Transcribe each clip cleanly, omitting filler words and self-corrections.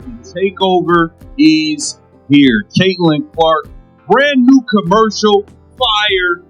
Takeover is here. Caitlyn Clark, brand new commercial fire.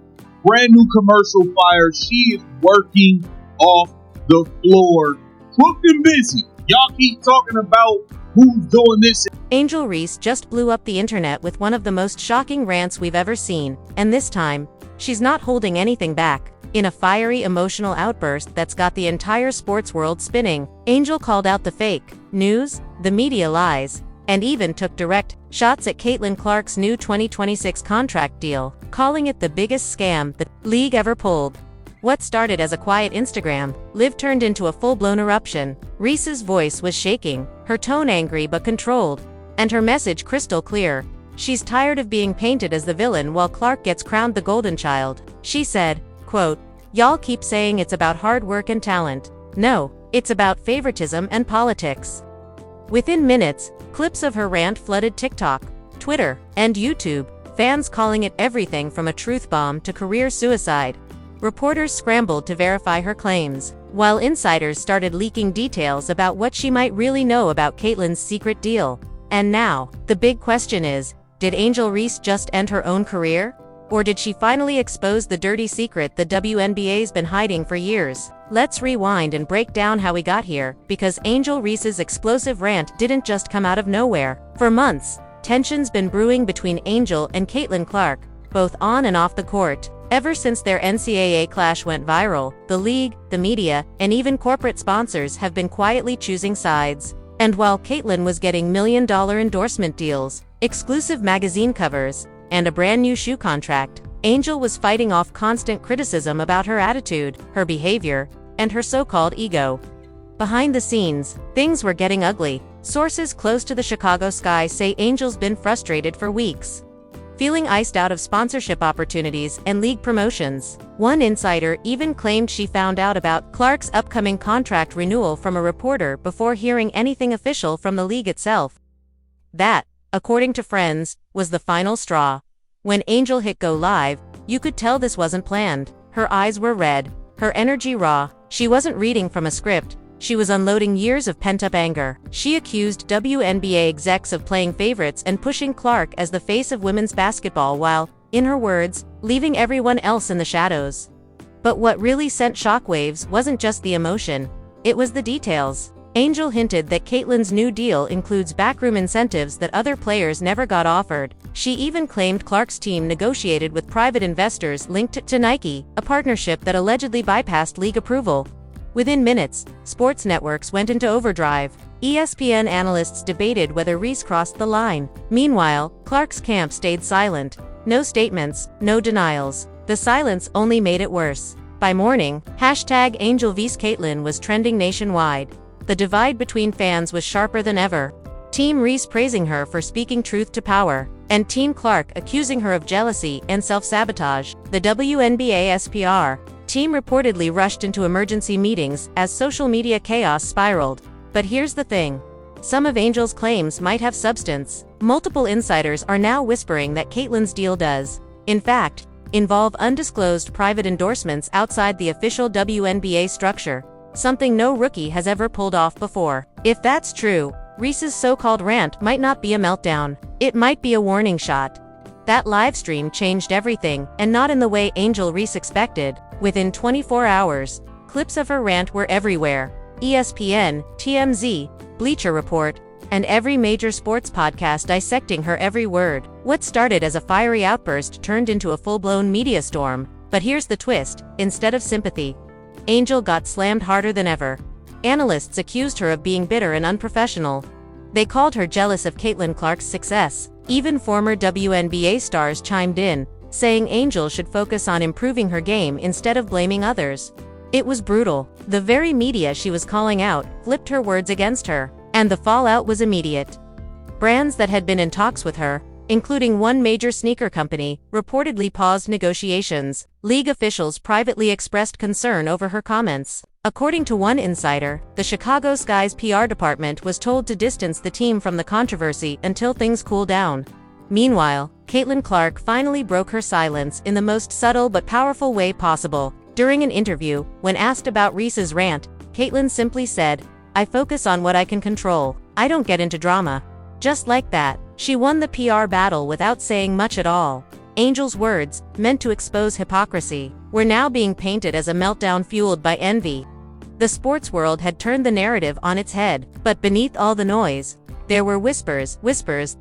Brand new commercial fire. She is working off the floor. Booked and busy. Y'all keep talking about who's doing this. Angel Reese just blew up the internet with one of the most shocking rants we've ever seen, and this time, she's not holding anything back. In a fiery emotional outburst that's got the entire sports world spinning, Angel called out the fake news, the media lies, and even took direct shots at Caitlyn Clark's new 2026 contract deal, calling it the biggest scam the league ever pulled. What started as a quiet Instagram live turned into a full-blown eruption. Reese's voice was shaking, her tone angry but controlled, and her message crystal clear. She's tired of being painted as the villain while Clark gets crowned the golden child. She said, quote, "Y'all keep saying it's about hard work and talent. No, it's about favoritism and politics." Within minutes, clips of her rant flooded TikTok, Twitter, and YouTube, fans calling it everything from a truth bomb to career suicide. Reporters scrambled to verify her claims, while insiders started leaking details about what she might really know about Caitlyn's secret deal. And now, the big question is, did Angel Reese just end her own career? Or did she finally expose the dirty secret the WNBA's been hiding for years? Let's rewind and break down how we got here, because Angel Reese's explosive rant didn't just come out of nowhere. For months, tension's been brewing between Angel and Caitlyn Clark, both on and off the court. Ever since their NCAA clash went viral, the league, the media, and even corporate sponsors have been quietly choosing sides. And while Caitlyn was getting million-dollar endorsement deals, exclusive magazine covers, and a brand new shoe contract, Angel was fighting off constant criticism about her attitude, her behavior, and her so-called ego. Behind the scenes, things were getting ugly. Sources close to the Chicago Sky say Angel's been frustrated for weeks, feeling iced out of sponsorship opportunities and league promotions. One insider even claimed she found out about Clark's upcoming contract renewal from a reporter before hearing anything official from the league itself. That, according to friends, was the final straw. When Angel hit go live, you could tell this wasn't planned. Her eyes were red, her energy raw. She wasn't reading from a script. She was unloading years of pent-up anger. She accused WNBA execs of playing favorites and pushing Clark as the face of women's basketball while, in her words, leaving everyone else in the shadows. But what really sent shockwaves wasn't just the emotion, it was the details. Angel hinted that Caitlyn's new deal includes backroom incentives that other players never got offered. She even claimed Clark's team negotiated with private investors linked to Nike, a partnership that allegedly bypassed league approval. Within minutes, sports networks went into overdrive. ESPN analysts debated whether Reese crossed the line. Meanwhile, Clark's camp stayed silent. No statements, no denials. The silence only made it worse. By morning, #Angel vs Caitlyn was trending nationwide. The divide between fans was sharper than ever. Team Reese praising her for speaking truth to power, and Team Clark accusing her of jealousy and self-sabotage. The WNBA SPR team reportedly rushed into emergency meetings as social media chaos spiraled. But here's the thing. Some of Angel's claims might have substance. Multiple insiders are now whispering that Caitlyn's deal does, in fact, involve undisclosed private endorsements outside the official WNBA structure, something no rookie has ever pulled off before. If that's true, Reese's so-called rant might not be a meltdown. It might be a warning shot. That livestream changed everything, and not in the way Angel Reese expected. Within 24 hours, clips of her rant were everywhere. ESPN, TMZ, Bleacher Report, and every major sports podcast dissecting her every word. What started as a fiery outburst turned into a full-blown media storm. But here's the twist: instead of sympathy, Angel got slammed harder than ever. Analysts accused her of being bitter and unprofessional. They called her jealous of Caitlyn Clark's success. Even former WNBA stars chimed in, saying Angel should focus on improving her game instead of blaming others. It was brutal. The very media she was calling out flipped her words against her, and the fallout was immediate. Brands that had been in talks with her, including one major sneaker company, reportedly paused negotiations. League officials privately expressed concern over her comments. According to one insider, the Chicago Sky's PR department was told to distance the team from the controversy until things cool down. Meanwhile, Caitlyn Clark finally broke her silence in the most subtle but powerful way possible. During an interview, when asked about Reese's rant, Caitlyn simply said, "I focus on what I can control." I don't get into drama. Just like that, she won the PR battle without saying much at all. Angel's words, meant to expose hypocrisy, were now being painted as a meltdown fueled by envy. The sports world had turned the narrative on its head, but beneath all the noise, there were whispers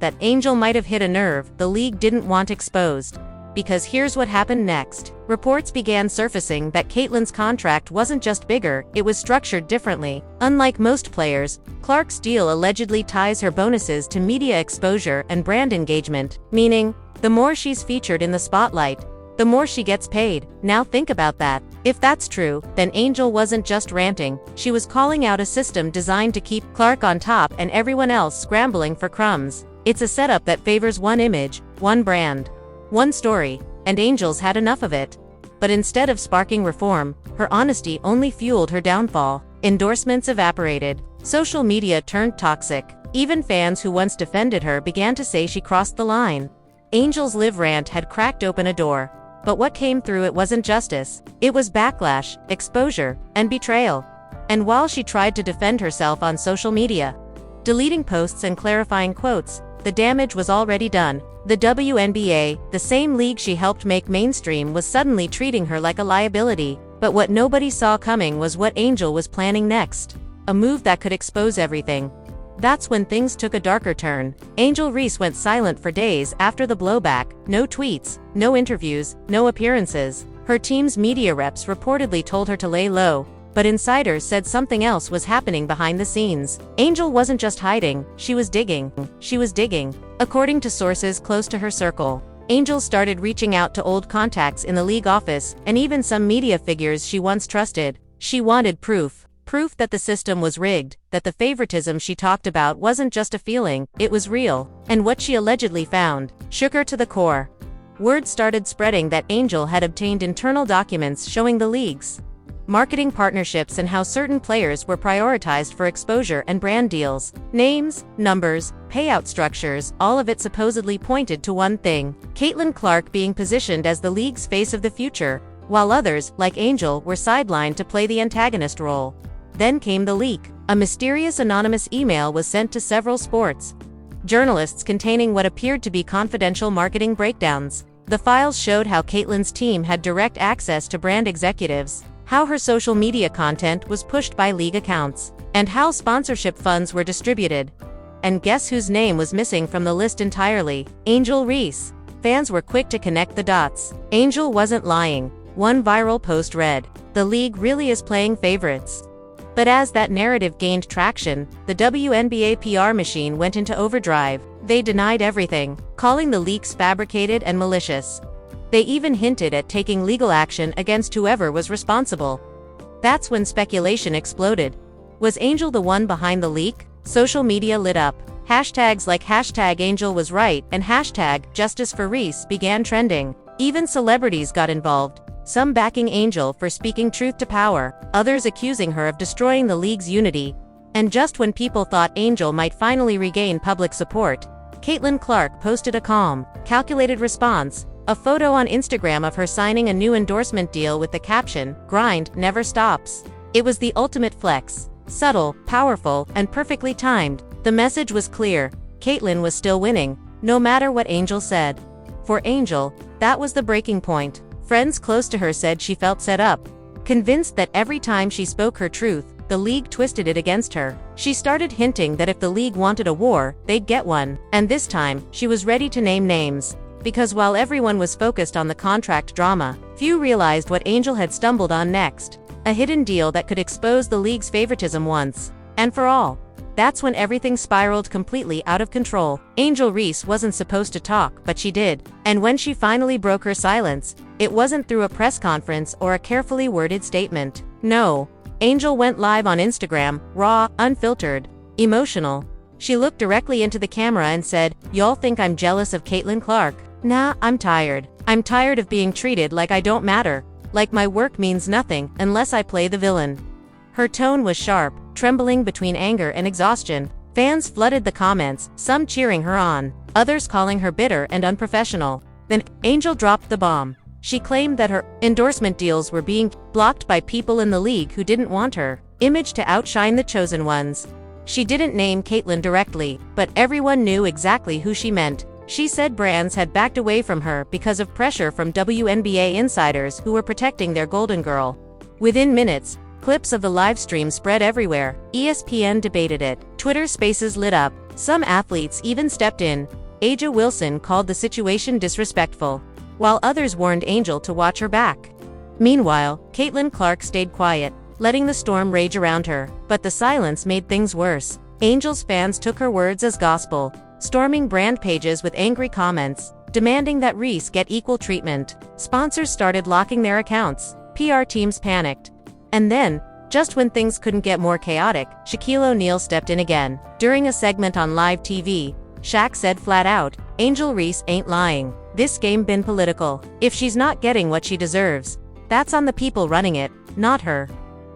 that Angel might have hit a nerve the league didn't want exposed. Because here's what happened next. Reports began surfacing that Caitlyn's contract wasn't just bigger, it was structured differently. Unlike most players, Clark's deal allegedly ties her bonuses to media exposure and brand engagement, meaning, the more she's featured in the spotlight, the more she gets paid. Now think about that. If that's true, then Angel wasn't just ranting, she was calling out a system designed to keep Clark on top and everyone else scrambling for crumbs. It's a setup that favors one image, one brand, one story, and Angel's had enough of it. But instead of sparking reform, her honesty only fueled her downfall. Endorsements evaporated. Social media turned toxic. Even fans who once defended her began to say she crossed the line. Angel's live rant had cracked open a door. But what came through it wasn't justice. It was backlash, exposure, and betrayal. And while she tried to defend herself on social media, deleting posts and clarifying quotes, the damage was already done. The WNBA, the same league she helped make mainstream, was suddenly treating her like a liability. But what nobody saw coming was what Angel was planning next. A move that could expose everything. That's when things took a darker turn. Angel Reese went silent for days after the blowback. No tweets, no interviews, no appearances. Her team's media reps reportedly told her to lay low, but insiders said something else was happening behind the scenes. Angel wasn't just hiding, she was digging. According to sources close to her circle, Angel started reaching out to old contacts in the league office and even some media figures she once trusted. She wanted proof. Proof that the system was rigged, that the favoritism she talked about wasn't just a feeling, it was real. And what she allegedly found shook her to the core. Word started spreading that Angel had obtained internal documents showing the league's marketing partnerships and how certain players were prioritized for exposure and brand deals. Names, numbers, payout structures, all of it supposedly pointed to one thing: Caitlyn Clark being positioned as the league's face of the future, while others, like Angel, were sidelined to play the antagonist role. Then came the leak. A mysterious anonymous email was sent to several sports journalists containing what appeared to be confidential marketing breakdowns. The files showed how Caitlyn's team had direct access to brand executives, how her social media content was pushed by league accounts, and how sponsorship funds were distributed. And guess whose name was missing from the list entirely? Angel Reese. Fans were quick to connect the dots. Angel wasn't lying. One viral post read, "The league really is playing favorites." But as that narrative gained traction, the WNBA PR machine went into overdrive. They denied everything, calling the leaks fabricated and malicious. They even hinted at taking legal action against whoever was responsible. That's when speculation exploded. Was Angel the one behind the leak? Social media lit up. Hashtags like #Angel was right and #Justice for Reese began trending. Even celebrities got involved. Some backing Angel for speaking truth to power, others accusing her of destroying the league's unity. And just when people thought Angel might finally regain public support, Caitlyn Clark posted a calm, calculated response, a photo on Instagram of her signing a new endorsement deal with the caption, "Grind never stops." It was the ultimate flex. Subtle, powerful, and perfectly timed. The message was clear: Caitlyn was still winning, no matter what Angel said. For Angel, that was the breaking point. Friends close to her said she felt set up, convinced that every time she spoke her truth, the league twisted it against her. She started hinting that if the league wanted a war, they'd get one. And this time, she was ready to name names. Because while everyone was focused on the contract drama, few realized what Angel had stumbled on next. A hidden deal that could expose the league's favoritism once and for all. That's when everything spiraled completely out of control. Angel Reese wasn't supposed to talk, but she did. And when she finally broke her silence, it wasn't through a press conference or a carefully worded statement. No. Angel went live on Instagram, raw, unfiltered, emotional. She looked directly into the camera and said, "Y'all think I'm jealous of Caitlyn Clark? Nah, I'm tired. I'm tired of being treated like I don't matter, like my work means nothing unless I play the villain." Her tone was sharp, trembling between anger and exhaustion. Fans flooded the comments, some cheering her on, others calling her bitter and unprofessional. Then, Angel dropped the bomb. She claimed that her endorsement deals were being blocked by people in the league who didn't want her image to outshine the chosen ones. She didn't name Caitlyn directly, but everyone knew exactly who she meant. She said brands had backed away from her because of pressure from WNBA insiders who were protecting their golden girl. Within minutes, clips of the live stream spread everywhere. ESPN debated it. Twitter Spaces lit up. Some athletes even stepped in. A'ja Wilson called the situation disrespectful, while others warned Angel to watch her back. Meanwhile, Caitlyn Clark stayed quiet, letting the storm rage around her, but the silence made things worse. Angel's fans took her words as gospel, storming brand pages with angry comments, demanding that Reese get equal treatment. Sponsors started locking their accounts. PR teams panicked. And then, just when things couldn't get more chaotic, Shaquille O'Neal stepped in again. During a segment on live TV, Shaq said flat out, "Angel Reese ain't lying. This game been political. If she's not getting what she deserves, that's on the people running it, not her."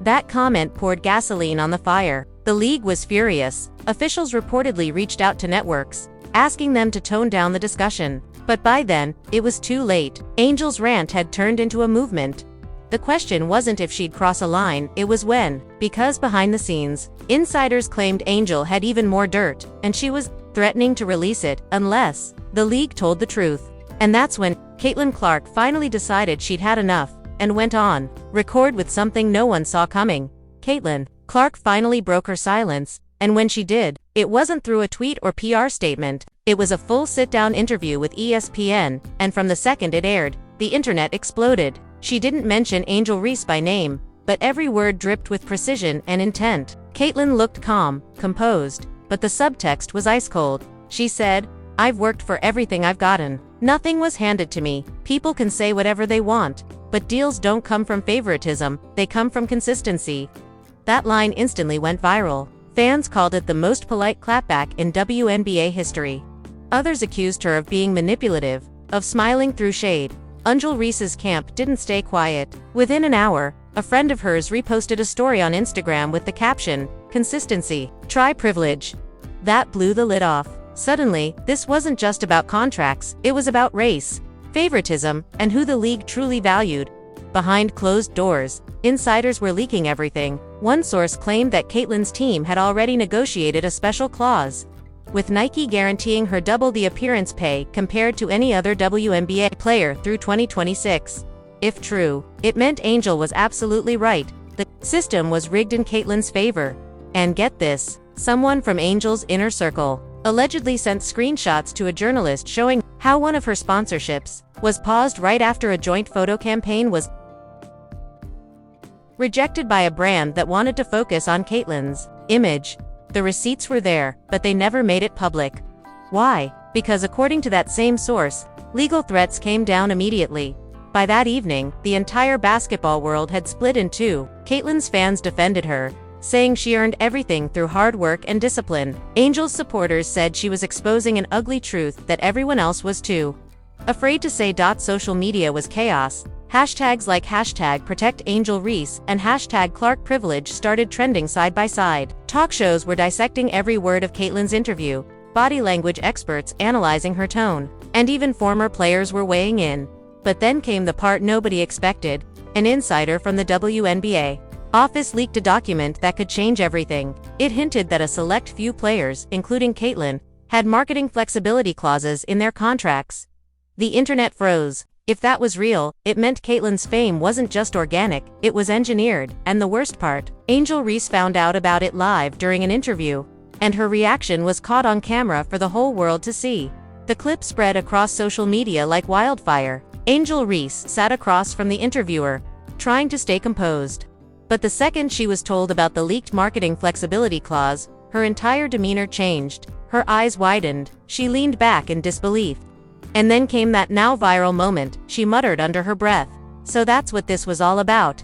That comment poured gasoline on the fire. The league was furious. Officials reportedly reached out to networks, asking them to tone down the discussion. But by then, it was too late. Angel's rant had turned into a movement. The question wasn't if she'd cross a line, it was when. Because behind the scenes, insiders claimed Angel had even more dirt, and she was threatening to release it unless the league told the truth. And that's when Caitlyn Clark finally decided she'd had enough and went on record with something no one saw coming. Caitlyn Clark finally broke her silence, and when she did, it wasn't through a tweet or PR statement. It was a full sit-down interview with ESPN, and from the second it aired, the internet exploded. She didn't mention Angel Reese by name, but every word dripped with precision and intent. Caitlyn looked calm, composed, but the subtext was ice-cold. She said, "I've worked for everything I've gotten. Nothing was handed to me. People can say whatever they want, but deals don't come from favoritism, they come from consistency." That line instantly went viral. Fans called it the most polite clapback in WNBA history. Others accused her of being manipulative, of smiling through shade. Angel Reese's camp didn't stay quiet. Within an hour, a friend of hers reposted a story on Instagram with the caption, "Consistency. Try privilege." That blew the lid off. Suddenly, this wasn't just about contracts, it was about race, favoritism, and who the league truly valued. Behind closed doors, insiders were leaking everything. One source claimed that Caitlyn's team had already negotiated a special clause, with Nike guaranteeing her double the appearance pay compared to any other WNBA player through 2026. If true, it meant Angel was absolutely right. The system was rigged in Caitlyn's favor. And get this, someone from Angel's inner circle allegedly sent screenshots to a journalist showing how one of her sponsorships was paused right after a joint photo campaign was rejected by a brand that wanted to focus on Caitlyn's image. The receipts were there, but they never made it public. Why? Because according to that same source, legal threats came down immediately. By that evening, the entire basketball world had split in two. Caitlyn's fans defended her, saying she earned everything through hard work and discipline. Angel's supporters said she was exposing an ugly truth that everyone else was too afraid to say. Social media was chaos. Hashtags like #ProtectAngelReese and #ClarkPrivilege started trending side by side. Talk shows were dissecting every word of Caitlyn's interview, body language experts analyzing her tone, and even former players were weighing in. But then came the part nobody expected. An insider from the WNBA office leaked a document that could change everything. It hinted that a select few players, including Caitlyn, had marketing flexibility clauses in their contracts. The internet froze. If that was real, it meant Caitlyn's fame wasn't just organic, it was engineered. And the worst part, Angel Reese found out about it live during an interview, and her reaction was caught on camera for the whole world to see. The clip spread across social media like wildfire. Angel Reese sat across from the interviewer, trying to stay composed. But the second she was told about the leaked marketing flexibility clause, her entire demeanor changed. Her eyes widened. She leaned back in disbelief. And then came that now viral moment. She muttered under her breath, "So that's what this was all about."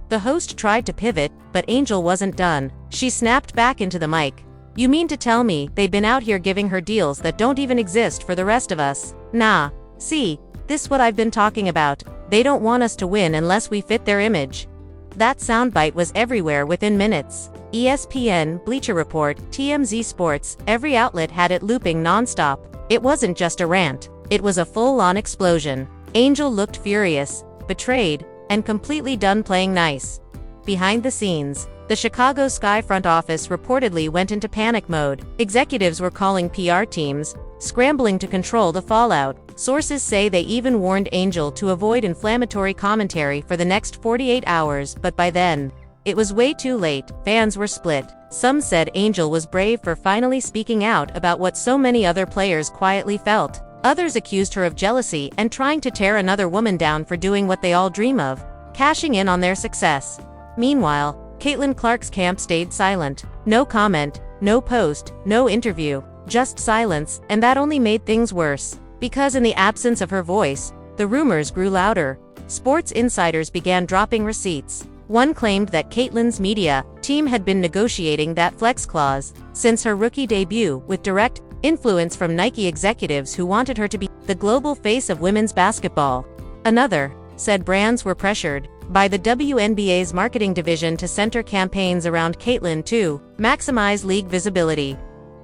The host tried to pivot, but Angel wasn't done. She snapped back into the mic. "You mean to tell me they've been out here giving her deals that don't even exist for the rest of us? Nah. See, this what I've been talking about. They don't want us to win unless we fit their image." That soundbite was everywhere within minutes. ESPN, Bleacher Report, TMZ Sports, every outlet had it looping nonstop. It wasn't just a rant. It was a full-on explosion. Angel looked furious, betrayed, and completely done playing nice. Behind the scenes, The Chicago Sky front office reportedly went into panic mode. Executives were calling PR teams, scrambling to control the fallout. Sources say they even warned Angel to avoid inflammatory commentary for the next 48 hours, but by then, it was way too late. Fans were split. Some said Angel was brave for finally speaking out about what so many other players quietly felt. Others accused her of jealousy and trying to tear another woman down for doing what they all dream of, cashing in on their success. Meanwhile, Caitlyn Clark's camp stayed silent. No comment, no post, no interview, just silence, and that only made things worse. Because in the absence of her voice, the rumors grew louder. Sports insiders began dropping receipts. One claimed that Caitlyn's media team had been negotiating that flex clause since her rookie debut, with direct influence from Nike executives who wanted her to be the global face of women's basketball. Another said brands were pressured by the WNBA's marketing division to center campaigns around Caitlyn to maximize league visibility.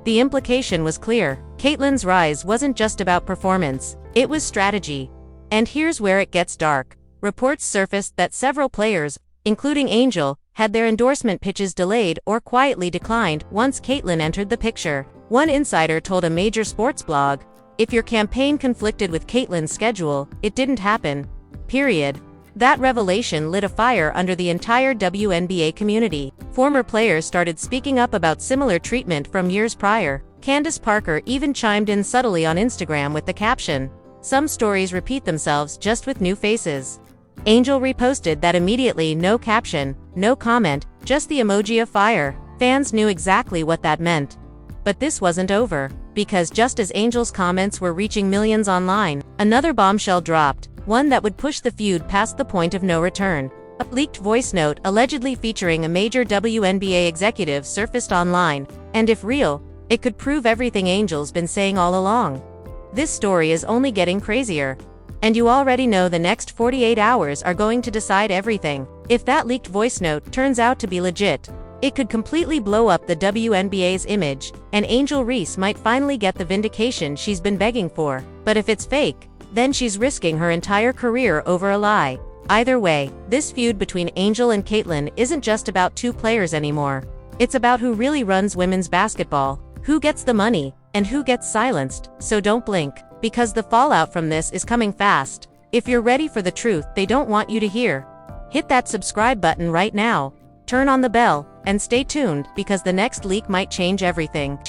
The implication was clear. Caitlyn's rise wasn't just about performance, it was strategy. And here's where it gets dark. Reports surfaced that several players, including Angel, had their endorsement pitches delayed or quietly declined once Caitlyn entered the picture. One insider told a major sports blog, "If your campaign conflicted with Caitlyn's schedule, it didn't happen. Period." That revelation lit a fire under the entire WNBA community. Former players started speaking up about similar treatment from years prior. Candace Parker even chimed in subtly on Instagram with the caption, "Some stories repeat themselves just with new faces." Angel reposted that immediately, no caption, no comment, just the emoji of fire. Fans knew exactly what that meant. But this wasn't over, because just as Angel's comments were reaching millions online, another bombshell dropped, one that would push the feud past the point of no return. A leaked voice note allegedly featuring a major WNBA executive surfaced online, and if real, it could prove everything Angel's been saying all along. This story is only getting crazier. And you already know the next 48 hours are going to decide everything. If that leaked voice note turns out to be legit, it could completely blow up the WNBA's image, and Angel Reese might finally get the vindication she's been begging for. But if it's fake, then she's risking her entire career over a lie. Either way, this feud between Angel and Caitlyn isn't just about two players anymore. It's about who really runs women's basketball, who gets the money, and who gets silenced. So don't blink, because the fallout from this is coming fast. If you're ready for the truth they don't want you to hear, hit that subscribe button right now, turn on the bell, and stay tuned, because the next leak might change everything.